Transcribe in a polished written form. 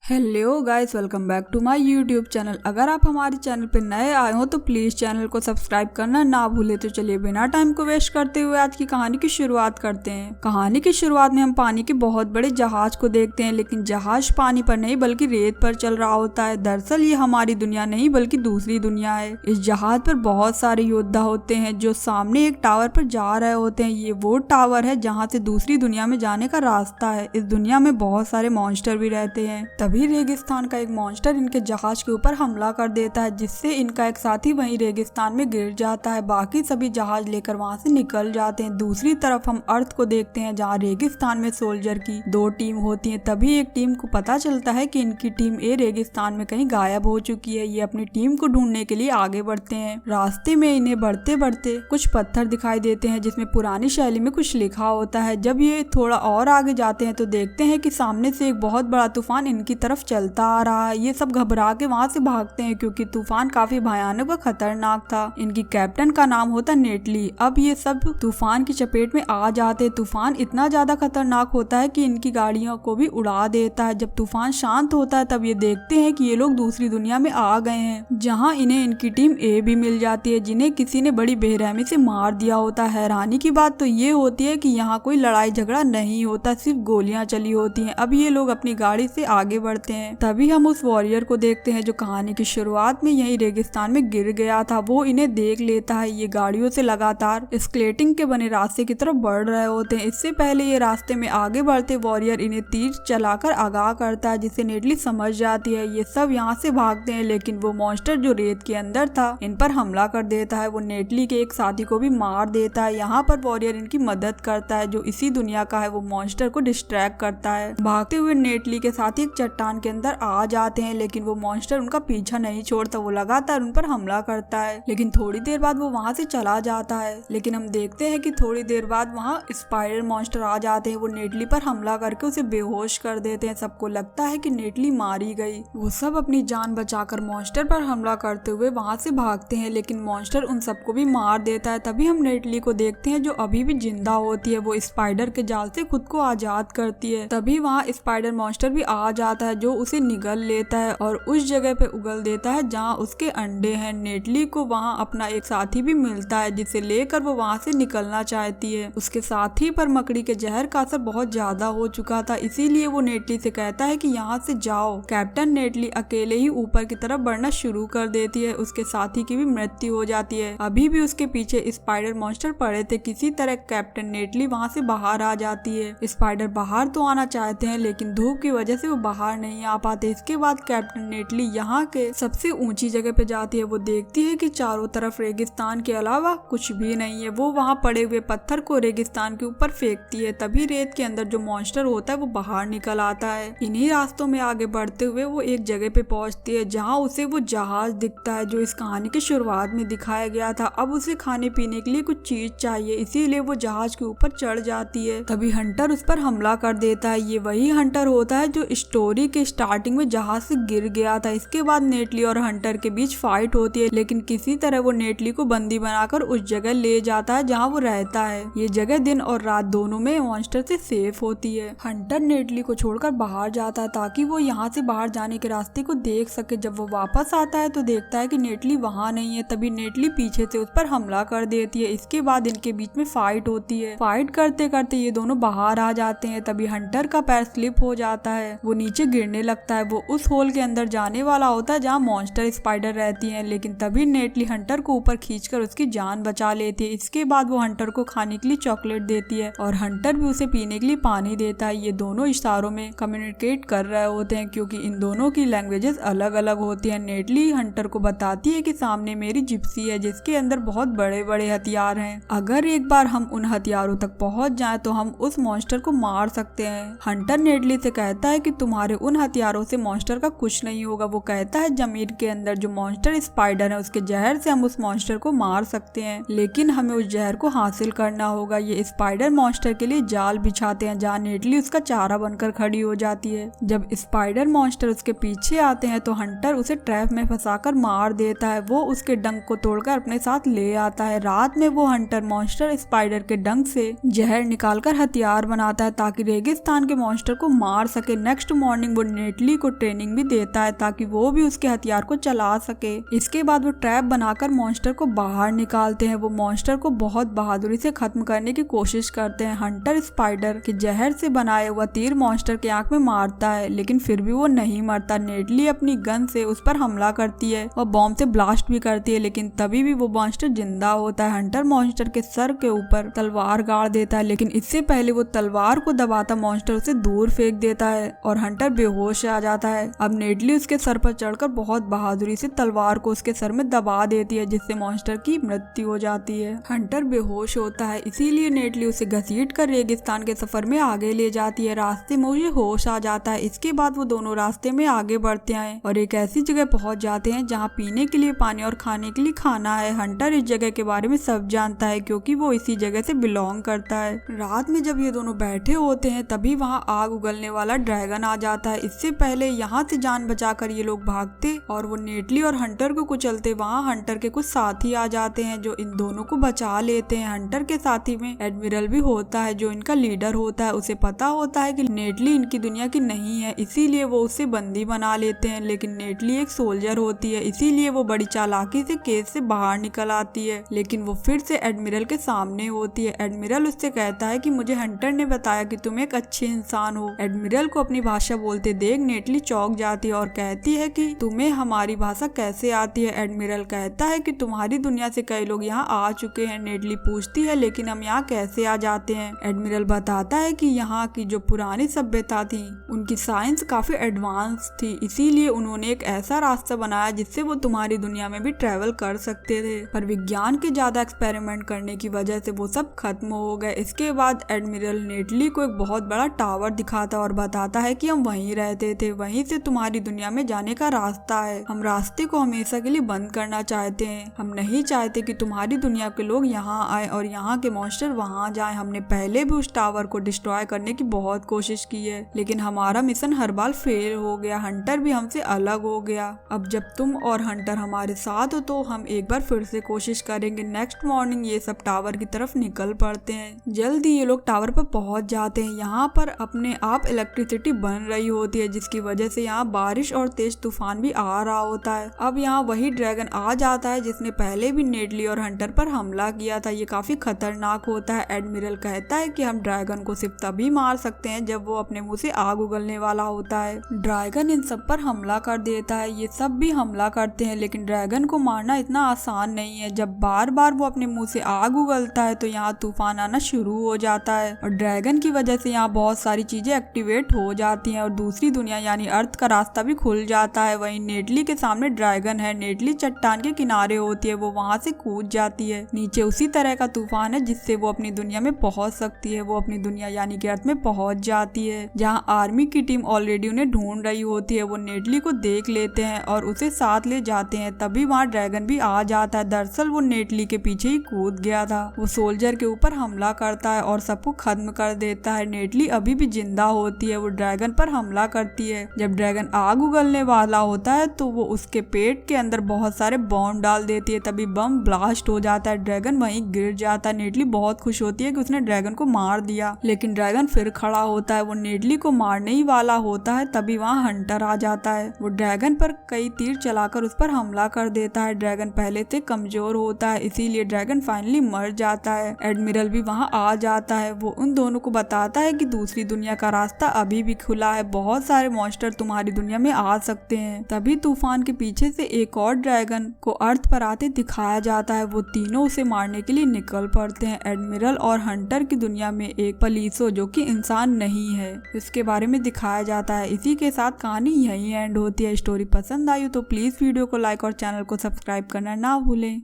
Hello guys, welcome back to my YouTube channel. अगर आप हमारे चैनल पर नए आए हो तो प्लीज़ चैनल को सब्सक्राइब करना ना भूले। तो चलिए बिना टाइम को वेस्ट करते हुए आज की कहानी की शुरुआत करते हैं। कहानी की शुरुआत में हम पानी के बहुत बड़े जहाज को देखते हैं, लेकिन जहाज पानी पर नहीं बल्कि रेत पर चल रहा होता है। दरअसल ये हमारी दुनिया नहीं बल्कि दूसरी दुनिया है। इस जहाज पर बहुत सारे योद्धा होते हैं जो सामने एक टावर पर जा रहे होते हैं। ये वो टावर है जहाँ से दूसरी दुनिया में जाने का रास्ता है। इस दुनिया में बहुत सारे मॉन्स्टर भी रहते हैं। तभी रेगिस्तान का एक मॉन्स्टर इनके जहाज के ऊपर हमला कर देता है, जिससे इनका एक साथी वहीं रेगिस्तान में गिर जाता है। बाकी सभी जहाज लेकर वहां से निकल जाते हैं। दूसरी तरफ हम अर्थ को देखते हैं जहां रेगिस्तान में सोल्जर की दो टीम होती है। तभी एक टीम को पता चलता है कि इनकी टीम ए रेगिस्तान में कहीं गायब हो चुकी है। ये अपनी टीम को ढूंढने के लिए आगे बढ़ते हैं। रास्ते में इन्हें बढ़ते बढ़ते कुछ पत्थर दिखाई देते हैं जिसमें पुरानी शैली में कुछ लिखा होता है। जब ये थोड़ा और आगे जाते हैं तो देखते हैं कि सामने से एक बहुत बड़ा तूफान इनकी तरफ चलता आ रहा है। ये सब घबरा के वहाँ से भागते हैं क्योंकि तूफान काफी भयानक व खतरनाक था। इनकी कैप्टन का नाम होता नेटली। अब ये सब तूफान की चपेट में आ जाते हैं। तूफान इतना ज्यादा खतरनाक होता है कि इनकी गाड़ियों को भी उड़ा देता है। जब तूफान शांत होता है तब ये देखते हैं कि ये लोग दूसरी दुनिया में आ गए हैं, जहाँ इन्हें इनकी टीम ए भी मिल जाती है, जिन्हें किसी ने बड़ी बेरहमी से मार दिया होता है। हैरानी की बात तो ये होती है कि यहाँ कोई लड़ाई झगड़ा नहीं होता, सिर्फ गोलियां चली होती हैं। अब ये लोग अपनी गाड़ी से आगे बढ़ते हैं। तभी हम उस वॉरियर को देखते हैं जो कहानी की शुरुआत में यही रेगिस्तान में गिर गया था। वो इन्हें देख लेता है। ये गाड़ियों से लगातार स्केलेटिंग के बने रास्ते की तरफ बढ़ रहे होते हैं। इससे पहले ये रास्ते में आगे बढ़ते वॉरियर इन्हें तीर चलाकर आगाह करता है, जिसे नेटली समझ जाती है। ये सब यहाँ से भागते हैं, लेकिन वो मॉन्स्टर जो रेत के अंदर था इन पर हमला कर देता है। वो नेटली के एक साथी को भी मार देता है। यहाँ पर वॉरियर इनकी मदद करता है जो इसी दुनिया का है। वो मॉन्स्टर को डिस्ट्रैक्ट करता है। भागते हुए नेटली के साथी एक चट्टान के अंदर आ जाते हैं, लेकिन वो मॉन्स्टर उनका पीछा नहीं छोड़ता। वो लगातार उन पर हमला करता है, लेकिन थोड़ी देर बाद वो वहां से चला जाता है। लेकिन हम देखते हैं कि थोड़ी देर बाद वहां स्पाइडर मॉन्स्टर आ जाते हैं। वो नेटली पर हमला करके उसे बेहोश कर देते हैं। सबको लगता है कि नेटली मारी गई। वो सब अपनी जान बचाकर मॉन्स्टर पर हमला करते हुए वहां से भागते हैं, लेकिन मॉन्स्टर उन सबको भी मार देता है। तभी हम नेटली को देखते हैं जो अभी भी जिंदा होती है। वो स्पाइडर के जाल से खुद को आजाद करती है। तभी वहाँ स्पाइडर मॉन्स्टर भी आ जाता है जो उसे निगल लेता है और उस जगह पे उगल देता है जहाँ उसके अंडे हैं। नेटली को वहाँ अपना एक साथी भी मिलता है जिसे लेकर वो वहाँ से निकलना चाहती है। उसके साथी पर मकड़ी के जहर का असर बहुत ज्यादा हो चुका था, इसीलिए वो नेटली से कहता है कि यहाँ से जाओ। कैप्टन नेटली अकेले ही ऊपर की तरफ बढ़ना शुरू कर देती है। उसके साथी की भी मृत्यु हो जाती है। अभी भी उसके पीछे स्पाइडर मॉन्स्टर पड़े थे। किसी तरह कैप्टन नेटली वहाँ से बाहर आ जाती है। स्पाइडर बाहर तो आना चाहते हैं, लेकिन धूप की वजह से वो बाहर नहीं आ पाते। इसके बाद कैप्टन नेटली यहाँ के सबसे ऊंची जगह पे जाती है। वो देखती है कि चारों तरफ रेगिस्तान के अलावा कुछ भी नहीं है। वो वहाँ पड़े हुए पत्थर को रेगिस्तान के ऊपर फेंकती है। तभी रेत के अंदर जो मॉन्स्टर होता है वो बाहर निकल आता है। इन्हीं रास्तों में आगे बढ़ते हुए वो एक जगह पे पहुंचती है जहाँ उसे वो जहाज दिखता है जो इस कहानी की शुरुआत में दिखाया गया था। अब उसे खाने पीने के लिए कुछ चीज चाहिए, इसीलिए वो जहाज के ऊपर चढ़ जाती है। तभी हंटर उस पर हमला कर देता है। ये वही हंटर होता है जो स्टोरी के स्टार्टिंग में जहाज से गिर गया था। इसके बाद नेटली और हंटर के बीच फाइट होती है, लेकिन किसी तरह वो नेटली को बंदी बनाकर उस जगह ले जाता है जहाँ वो रहता है। ये जगह दिन और रात दोनों में मॉन्स्टर से सेफ होती है। हंटर नेटली को छोड़कर बाहर जाता है ताकि वो यहाँ से बाहर जाने के रास्ते को देख सके। जब वो वापस आता है तो देखता है कि नेटली वहाँ नहीं है। तभी नेटली पीछे से उस पर हमला कर देती है। इसके बाद इनके बीच में फाइट होती है। फाइट करते करते ये दोनों बाहर आ जाते हैं। तभी हंटर का पैर स्लिप हो जाता है। वो नीचे गिरने लगता है। वो उस होल के अंदर जाने वाला होता है जहाँ मॉन्स्टर स्पाइडर रहती हैं, लेकिन तभी नेटली हंटर को ऊपर खींचकर उसकी जान बचा लेती है। इसके बाद वो हंटर को खाने के लिए चॉकलेट देती है और हंटर भी उसे पीने के लिए पानी देता है। ये दोनों इशारों में कम्युनिकेट कर रहे होते हैं क्योंकि इन दोनों की लैंग्वेजेस अलग अलग होती हैं। नेटली हंटर को बताती है कि सामने मेरी जिप्सी है जिसके अंदर बहुत बड़े बड़े हथियार हैं। अगर एक बार हम उन हथियारों तक पहुंच जाएं तो हम उस मॉन्स्टर को मार सकते हैं। हंटर नेटली से कहता है कि तुम्हारे उन हथियारों से मॉन्स्टर का कुछ नहीं होगा। वो कहता है जमीन के अंदर जो मॉन्स्टर स्पाइडर है उसके जहर से हम उस मॉन्स्टर को मार सकते हैं, लेकिन हमें उस जहर को हासिल करना होगा। ये स्पाइडर मॉन्स्टर के लिए जाल बिछाते हैं जहाँ नेटली उसका चारा बनकर खड़ी हो जाती है। जब स्पाइडर मॉन्स्टर उसके पीछे आते हैं तो हंटर उसे ट्रैप में फंसाकर मार देता है। वो उसके डंक को तोड़कर अपने साथ ले आता है। रात में वो हंटर मॉन्स्टर स्पाइडर के डंक से जहर निकालकर हथियार बनाता है ताकि रेगिस्तान के मॉन्स्टर को मार सके। नेक्स्ट मॉर्निंग वो नेटली को ट्रेनिंग भी देता है ताकि वो भी उसके हथियार को चला सके। इसके बाद वो ट्रैप बनाकर मॉन्स्टर को बाहर निकालते हैं। वो मॉन्स्टर को बहुत बहादुरी से खत्म करने की कोशिश करते हैं। हंटर स्पाइडर के जहर से बनाया हुआ तीर मॉन्स्टर के आंख में मारता है, लेकिन फिर भी वो नहीं मरता। नेटली अपनी गन से उस पर हमला करती है और बॉम्ब से ब्लास्ट भी करती है, लेकिन तभी भी वो मॉन्स्टर जिंदा होता है। हंटर मॉन्स्टर के सर के ऊपर तलवार गाड़ देता है, लेकिन इससे पहले वो तलवार को दबाता मॉन्स्टर उसे दूर फेंक देता है और हंटर बेहोश आ जाता है। अब नेटली उसके सर पर चढ़कर बहुत बहादुरी से तलवार को उसके सर में दबा देती है, जिससे मॉन्स्टर की मृत्यु हो जाती है। हंटर बेहोश होता है, इसीलिए नेटली उसे घसीट कर रेगिस्तान के सफर में आगे ले जाती है। रास्ते में उसे होश आ जाता है। इसके बाद वो दोनों रास्ते में आगे बढ़ते हैं और एक ऐसी जगह पहुंच जाते हैं जहां पीने के लिए पानी और खाने के लिए खाना है। हंटर इस जगह के बारे में सब जानता है क्योंकि वो इसी जगह से बिलोंग करता है। रात में जब ये दोनों बैठे होते हैं तभी वहाँ आग उगलने वाला ड्रैगन आ जाता है। इससे पहले यहाँ से जान बचाकर ये लोग भागते और वो नेटली और हंटर को कुचलते वहाँ हंटर के कुछ साथी आ जाते हैं जो इन दोनों को बचा लेते हैं। हंटर के साथी में एडमिरल भी होता है जो इनका लीडर होता है। उसे पता होता है कि नेटली इनकी दुनिया की नहीं है, इसीलिए वो उसे बंदी बना लेते हैं, लेकिन नेटली एक सोल्जर होती है, इसीलिए वो बड़ी चालाकी से केस से बाहर निकल आती है। लेकिन वो फिर से एडमिरल के सामने होती है। एडमिरल उससे कहता है कि मुझे हंटर ने बताया कि तुम एक अच्छे इंसान हो। एडमिरल को अपनी भाषा बोलते देख नेटली चौंक जाती है और कहती है कि तुम्हें हमारी भाषा कैसे आती है। एडमिरल कहता है कि तुम्हारी दुनिया से कई लोग यहाँ आ चुके हैं। नेटली पूछती है लेकिन हम यहाँ कैसे आ जाते हैं। एडमिरल बताता है कि यहाँ की जो पुरानी सभ्यता थी उनकी साइंस काफी एडवांस थी, इसीलिए उन्होंने एक ऐसा रास्ता बनाया जिससे वो तुम्हारी दुनिया में भी ट्रेवल कर सकते थे, पर विज्ञान के ज्यादा एक्सपेरिमेंट करने की वजह से वो सब खत्म हो गए। इसके बाद एडमिरल नेटली को एक बहुत बड़ा टावर दिखाता और बताता है कि हम वहीं रहते थे, वहीं से तुम्हारी दुनिया में जाने का रास्ता है। हम रास्ते को हमेशा के लिए बंद करना चाहते हैं। हम नहीं चाहते कि तुम्हारी दुनिया के लोग यहाँ आए और यहाँ के मॉन्स्टर वहाँ जाएं। हमने पहले भी उस टावर को डिस्ट्रॉय करने की बहुत कोशिश की है, लेकिन हमारा मिशन हर बार फेल हो गया। हंटर भी हमसे अलग हो गया। अब जब तुम और हंटर हमारे साथ हो तो हम एक बार फिर से कोशिश करेंगे। नेक्स्ट मॉर्निंग ये सब टावर की तरफ निकल पड़ते हैं। जल्दी ये लोग टावर पर पहुंच जाते हैं। यहाँ पर अपने आप इलेक्ट्रिसिटी बन रही होती है, जिसकी वजह से यहाँ बारिश और तेज तूफान भी आ रहा होता है। अब यहाँ वही ड्रैगन आ जाता है जिसने पहले भी नेटली और हंटर पर हमला किया था। ये काफी खतरनाक होता है। एडमिरल कहता है कि हम ड्रैगन को सिर्फ तभी मार सकते हैं जब वो अपने मुंह से आग उगलने वाला होता है। ड्रैगन इन सब पर हमला कर देता है। ये सब भी हमला करते हैं, लेकिन ड्रैगन को मारना इतना आसान नहीं है। जब बार बार वो अपने मुंह से आग उगलता है तो यहाँ तूफान आना शुरू हो जाता है और ड्रैगन की वजह से यहाँ बहुत सारी चीजें एक्टिवेट हो जाती हैं और दूसरी दुनिया यानी अर्थ का रास्ता भी खुल जाता है। वहीं नेटली के सामने ड्रैगन है। नेटली चट्टान के किनारे होती है, वो वहाँ से कूद जाती है। नीचे उसी तरह का तूफान है जिससे वो अपनी दुनिया में पहुंच सकती है। वो अपनी दुनिया यानी कि अर्थ में पहुंच जाती है, जहाँ आर्मी की टीम ऑलरेडी उन्हें ढूंढ रही होती है। वो नेटली को देख लेते हैं और उसे साथ ले जाते हैं। तभी वहाँ ड्रैगन भी आ जाता है। दरअसल वो नेटली के पीछे ही कूद गया था। वो सोल्जर के ऊपर हमला करता है और सबको खत्म कर देता है। नेटली अभी भी जिंदा होती है। वो ड्रैगन पर हमला करती है। जब ड्रैगन आग उगलने वाला होता है तो वो उसके पेट के अंदर बहुत सारे बॉम्ब डाल देती है। तभी बम ब्लास्ट हो जाता है। ड्रैगन वहीं गिर जाता है। नेटली बहुत खुश होती है कि उसने ड्रैगन को मार दिया, लेकिन ड्रैगन फिर खड़ा होता है। वो नेटली को मारने ही वाला होता है, तभी वहाँ हंटर आ जाता है। वो ड्रैगन पर कई तीर चलाकर उस पर हमला कर देता है। ड्रैगन पहले से कमजोर होता है, इसीलिए ड्रैगन फाइनली मर जाता है। एडमिरल भी वहाँ आ जाता है। वो उन दोनों को बताता है कि दूसरी दुनिया का रास्ता अभी भी खुला है, बहुत सारे मॉन्स्टर तुम्हारी दुनिया में आ सकते हैं। तभी तूफान के पीछे से एक और ड्रैगन को अर्थ पर आते दिखाया जाता है। वो तीनों उसे मारने के लिए निकल पड़ते हैं। एडमिरल और हंटर की दुनिया में एक पलीसो जो कि इंसान नहीं है, इसके बारे में दिखाया जाता है। इसी के साथ कहानी यहीं एंड होती है। स्टोरी पसंद आई तो प्लीज वीडियो को लाइक और चैनल को सब्सक्राइब करना ना भूलें।